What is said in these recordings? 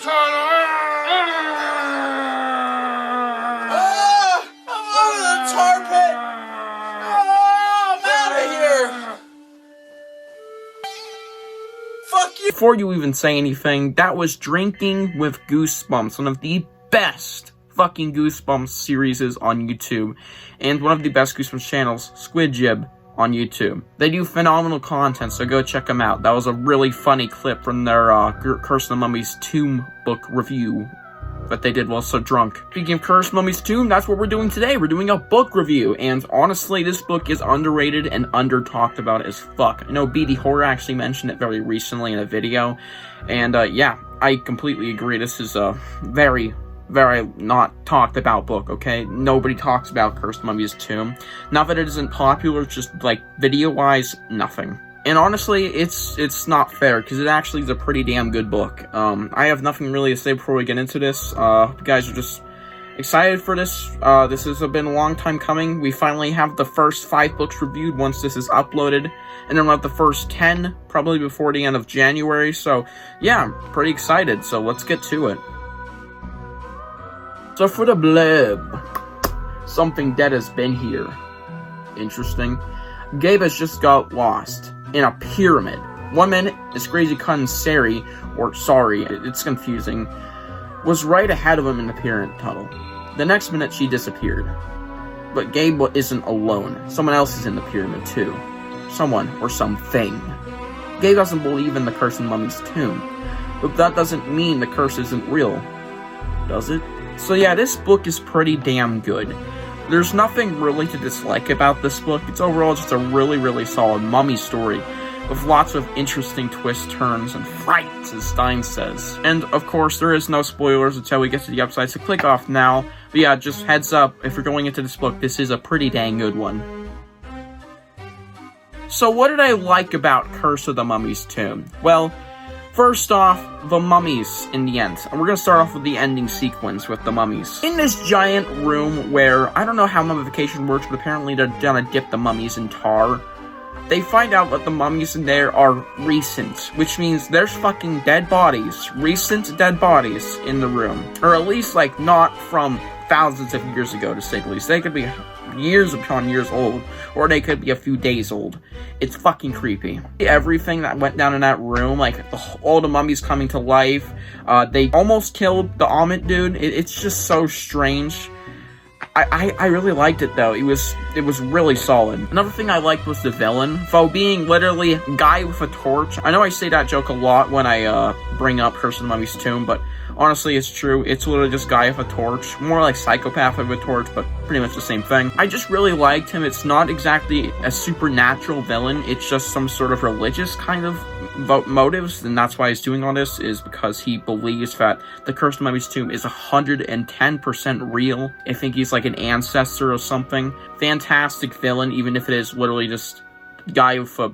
I'm over the tar pit! I'm out of here! Fuck you! Before you even say anything, that was Drinking with Goosebumps, one of the best fucking Goosebumps series on YouTube, and one of the best Goosebumps channels, Squid Jib, on YouTube. They do phenomenal content, so go check them out. That was a really funny clip from their Curse of the Mummy's Tomb book review that they did while so drunk. Speaking of Curse of the Mummy's Tomb, that's what we're doing today. We're doing a book review, and honestly, this book is underrated and under-talked about as fuck. I know BD Horror actually mentioned it very recently in a video, and yeah, I completely agree. This is a very not talked about book, okay? Nobody talks about Curse of the Mummy's Tomb. Not that it isn't popular, just like video-wise, nothing. And honestly, it's not fair, because it actually is a pretty damn good book. I have nothing really to say before we get into this. You guys are just excited for this. This has been a long time coming. We finally have the first 5 books reviewed once this is uploaded, and then we'll have the first 10 probably before the end of January. So yeah, I'm pretty excited. So let's get to it. So for the blurb, something dead has been here. Interesting. Gabe has just got lost in a pyramid. One minute, this crazy cunt Sari, or sorry, it's confusing, was right ahead of him in the pyramid tunnel. The next minute, she disappeared. But Gabe isn't alone. Someone else is in the pyramid too. Someone or something. Gabe doesn't believe in the Curse of the Mummy's Tomb, but that doesn't mean the curse isn't real, does it? So yeah, this book is pretty damn good. There's nothing really to dislike about this book. It's overall just a really solid mummy story with lots of interesting twists, turns, and frights, as Stine says. And of course, there is no spoilers until we get to the upside, so click off now. But yeah, just heads up, if you're going into this book, this is a pretty dang good one. So what did I like about Curse of the Mummy's Tomb? Well, first off, the mummies in the end. And we're going to start off with the ending sequence with the mummies. In this giant room where, I don't know how mummification works, but apparently they're gonna dip the mummies in tar. They find out that the mummies in there are recent, which means there's fucking dead bodies, recent dead bodies in the room. Or at least, like, not from thousands of years ago, to say the least. They could be years upon years old, or they could be a few days old. It's fucking creepy. Everything that went down in that room, like all the mummies coming to life, they almost killed the Amit dude. It's just so strange. I really liked it though. It was really solid. Another thing I liked was the villain, though being literally a guy with a torch. I know I say that joke a lot when I bring up Curse of the Mummy's Tomb, but honestly, it's true. It's literally just guy with a torch. More like psychopath with a torch, but pretty much the same thing. I just really liked him. It's not exactly a supernatural villain. It's just some sort of religious kind of motives, and that's why he's doing all this, is because he believes that the Curse of the Mummy's Tomb is 110% real. I think he's like an ancestor or something. Fantastic villain, even if it is literally just a guy with a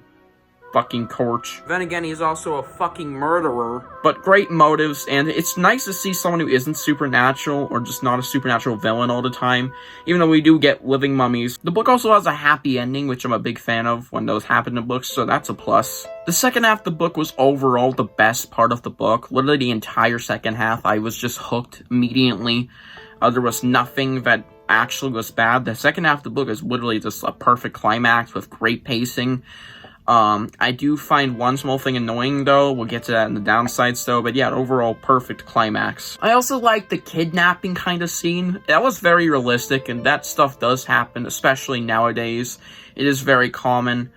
fucking torch. Then again, he's also a fucking murderer, but great motives, and it's nice to see someone who isn't supernatural, or just not a supernatural villain all the time, even though we do get living mummies. The book also has a happy ending, which I'm a big fan of when those happen in books, so that's a plus. The second half of the book was overall the best part of the book. Literally the entire second half, I was just hooked immediately. There was nothing that actually was bad. The second half of the book is literally just a perfect climax with great pacing. I do find one small thing annoying though. We'll get to that in the downsides though, but yeah, overall perfect climax. I also like the kidnapping kind of scene. That was very realistic, and that stuff does happen, especially nowadays. It is very common.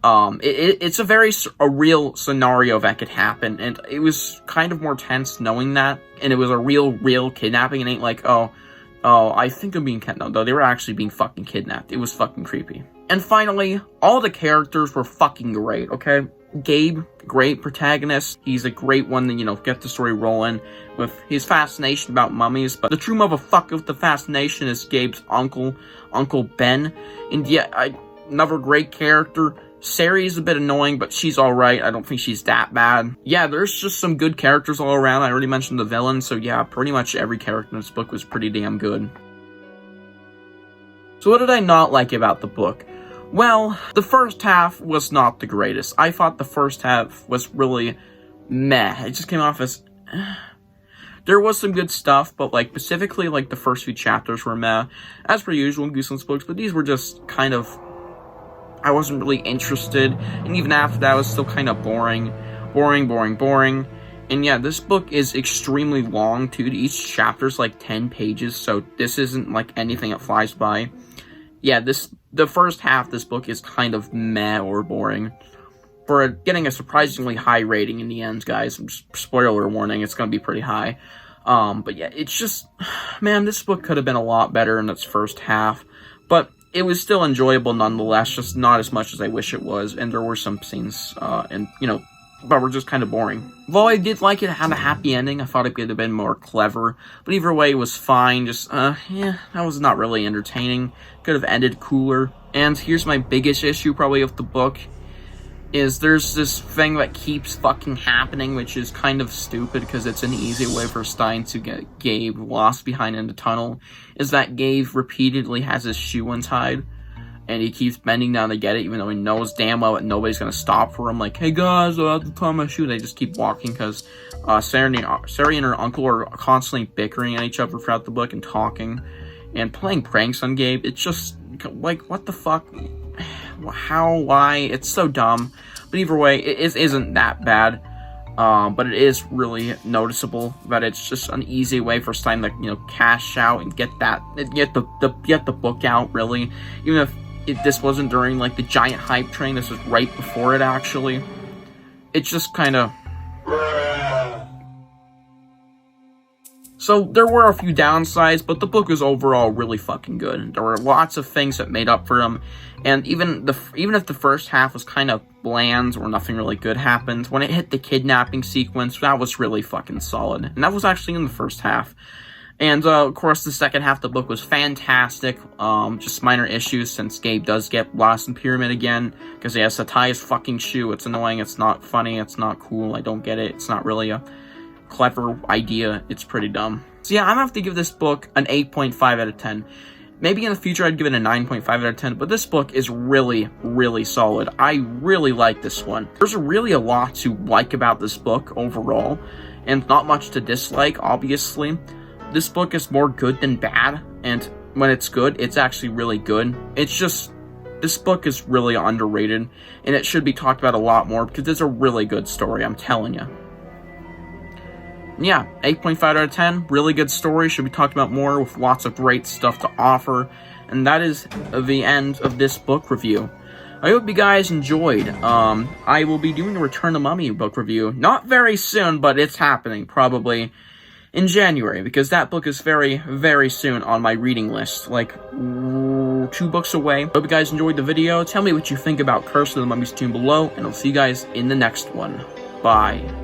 It's a real scenario that could happen, and it was kind of more tense knowing that, and it was a real kidnapping. It ain't like, oh, I think I'm being kidnapped. No, they were actually being fucking kidnapped. It was fucking creepy. And finally, all the characters were fucking great, okay? Gabe, great protagonist. He's a great one to, you know, get the story rolling with his fascination about mummies. But the true motherfucker with the fascination is Gabe's uncle, Uncle Ben. And yeah, another great character. Sari's a bit annoying, but she's alright. I don't think she's that bad. Yeah, there's just some good characters all around. I already mentioned the villain, so yeah, pretty much every character in this book was pretty damn good. So what did I not like about the book? Well, the first half was not the greatest. I thought the first half was really meh. It just came off as... There was some good stuff, but, like, specifically, like, the first few chapters were meh, as per usual in Goosebumps books, but these were just kind of, I wasn't really interested, and even after that, it was still kind of boring. And yeah, this book is extremely long, too. Each chapter's like 10 pages, so this isn't like anything that flies by. Yeah, the first half of this book is kind of meh or boring. For getting a surprisingly high rating in the end, guys, spoiler warning, it's going to be pretty high. But yeah, it's just, man, this book could have been a lot better in its first half. But it was still enjoyable nonetheless, just not as much as I wish it was. And there were some scenes, but were just kind of boring. Though I did like it had a happy ending, I thought it could have been more clever. But either way, it was fine. Just, that was not really entertaining. Could have ended cooler. And here's my biggest issue, probably, of the book. Is there's this thing that keeps fucking happening, which is kind of stupid, because it's an easy way for Stine to get Gabe lost behind in the tunnel, is that Gabe repeatedly has his shoe untied. And he keeps bending down to get it, even though he knows damn well that nobody's going to stop for him. Like, hey guys, I have to tie my shoe. They just keep walking because Sarah and her uncle are constantly bickering at each other throughout the book and talking and playing pranks on Gabe. It's just, like, what the fuck? How? Why? It's so dumb. But either way, it isn't that bad. But it is really noticeable that it's just an easy way for Stine to, cash out and get the book out, really. Even if this wasn't during, like, the giant hype train, this was right before it, actually. It's just kind of... So, there were a few downsides, but the book was overall really fucking good. There were lots of things that made up for them, and even if the first half was kind of bland, or nothing really good happened, when it hit the kidnapping sequence, that was really fucking solid. And that was actually in the first half. And, of course, the second half of the book was fantastic. Just minor issues, since Gabe does get lost in Pyramid again, because he has to tie his fucking shoe. It's annoying, it's not funny, it's not cool, I don't get it. It's not really a clever idea, it's pretty dumb. So yeah, I'm gonna have to give this book an 8.5 out of 10. Maybe in the future I'd give it a 9.5 out of 10, but this book is really, really solid. I really like this one. There's really a lot to like about this book overall, and not much to dislike, obviously. This book is more good than bad, and when it's good, it's actually really good. It's just, this book is really underrated, and it should be talked about a lot more, because it's a really good story, I'm telling you. Yeah, 8.5 out of 10, really good story, should be talked about more, with lots of great stuff to offer, and that is the end of this book review. I hope you guys enjoyed. I will be doing a Return to Mummy book review, not very soon, but it's happening, probably in January, because that book is very, very soon on my reading list, like 2 books away. Hope you guys enjoyed the video. Tell me what you think about Curse of the Mummy's Tomb below, and I'll see you guys in the next one. Bye.